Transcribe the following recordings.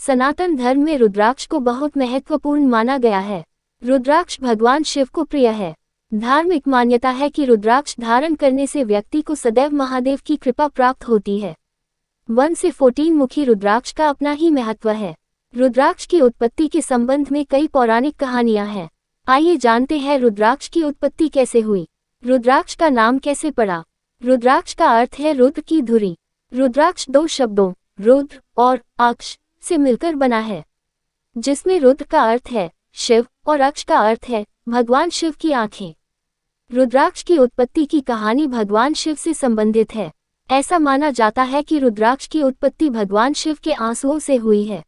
सनातन धर्म में रुद्राक्ष को बहुत महत्वपूर्ण माना गया है। रुद्राक्ष भगवान शिव को प्रिय है। धार्मिक मान्यता है कि रुद्राक्ष धारण करने से व्यक्ति को सदैव महादेव की कृपा प्राप्त होती है। 1 से 14 मुखी रुद्राक्ष का अपना ही महत्व है। रुद्राक्ष की उत्पत्ति के संबंध में कई पौराणिक कहानियां हैं। आइए जानते हैं रुद्राक्ष की उत्पत्ति कैसे हुई। रुद्राक्ष का नाम कैसे पड़ा। रुद्राक्ष का अर्थ है रुद्र की धुरी। रुद्राक्ष 2 शब्दों रुद्र और अक्ष से मिलकर बना है, जिसमें रुद्र का अर्थ है शिव और अक्ष का अर्थ है भगवान शिव की आंखें। रुद्राक्ष की उत्पत्ति की कहानी भगवान शिव से संबंधित है। ऐसा माना जाता है कि रुद्राक्ष की उत्पत्ति भगवान शिव के आंसुओं से हुई है,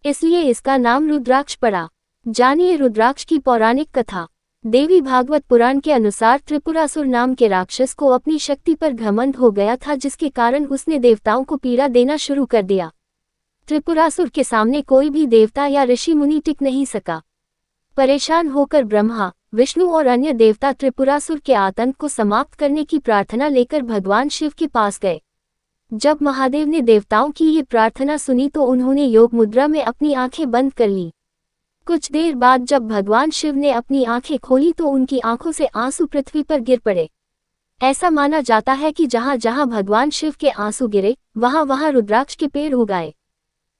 इसलिए इसका नाम रुद्राक्ष पड़ा। जानिए रुद्राक्ष की पौराणिक कथा। देवी भागवत पुराण के अनुसार त्रिपुरासुर नाम के राक्षस को अपनी शक्ति पर घमंड हो गया था, जिसके कारण उसने देवताओं को पीड़ा देना शुरू कर दिया। त्रिपुरासुर के सामने कोई भी देवता या ऋषि मुनि टिक नहीं सका। परेशान होकर ब्रह्मा, विष्णु और अन्य देवता त्रिपुरासुर के आतंक को समाप्त करने की प्रार्थना लेकर भगवान शिव के पास गए। जब महादेव ने देवताओं की ये प्रार्थना सुनी तो उन्होंने योग मुद्रा में अपनी आंखें बंद कर ली। कुछ देर बाद जब भगवान शिव ने अपनी आंखें खोली तो उनकी आंखों से आंसू पृथ्वी पर गिर पड़े। ऐसा माना जाता है कि जहां जहां भगवान शिव के आंसू गिरे वहां वहां रुद्राक्ष के पेड़ उगाए।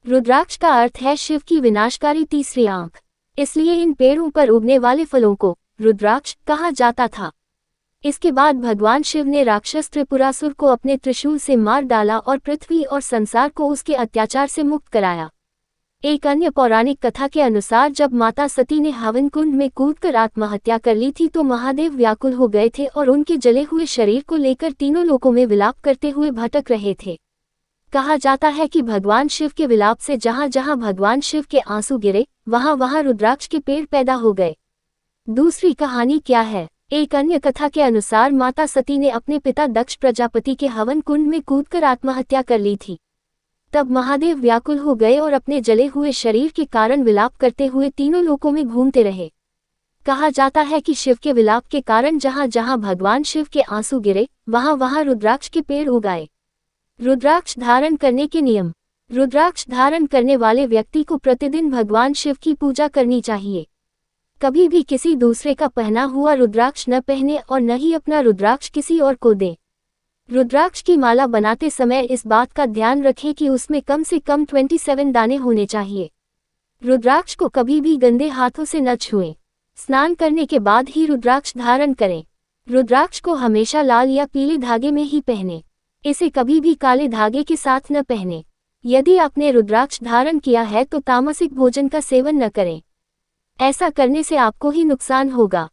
रुद्राक्ष का अर्थ है शिव की विनाशकारी तीसरी आंख, इसलिए इन पेड़ों पर उगने वाले फलों को रुद्राक्ष कहा जाता था। इसके बाद भगवान शिव ने राक्षस त्रिपुरासुर को अपने त्रिशूल से मार डाला और पृथ्वी और संसार को उसके अत्याचार से मुक्त कराया। एक अन्य पौराणिक कथा के अनुसार जब माता सती ने हवन कुंड में कूदकर आत्महत्या कर ली थी तो महादेव व्याकुल हो गए थे और उनके जले हुए शरीर को लेकर तीनों लोकों में विलाप करते हुए भटक रहे थे। कहा जाता है कि भगवान शिव के विलाप से जहां जहां भगवान शिव के आंसू गिरे वहां वहां रुद्राक्ष के पेड़ पैदा हो गए। दूसरी कहानी क्या है। एक अन्य कथा के अनुसार माता सती ने अपने पिता दक्ष प्रजापति के हवन कुंड में कूदकर आत्महत्या कर ली थी। तब महादेव व्याकुल हो गए और अपने जले हुए शरीर के कारण विलाप करते हुए तीनों लोकों में घूमते रहे। कहा जाता है कि शिव के विलाप के कारण जहां जहां भगवान शिव के आंसू गिरे वहां वहां रुद्राक्ष के पेड़ उगाए। रुद्राक्ष धारण करने के नियम। रुद्राक्ष धारण करने वाले व्यक्ति को प्रतिदिन भगवान शिव की पूजा करनी चाहिए। कभी भी किसी दूसरे का पहना हुआ रुद्राक्ष न पहने और न ही अपना रुद्राक्ष किसी और को दे। रुद्राक्ष की माला बनाते समय इस बात का ध्यान रखें कि उसमें कम से कम 27 दाने होने चाहिए। रुद्राक्ष को कभी भी गंदे हाथों से न छुएं। स्नान करने के बाद ही रुद्राक्ष धारण करें। रुद्राक्ष को हमेशा लाल या पीले धागे में ही पहने। इसे कभी भी काले धागे के साथ न पहने। यदि आपने रुद्राक्ष धारण किया है तो तामसिक भोजन का सेवन न करें। ऐसा करने से आपको ही नुकसान होगा।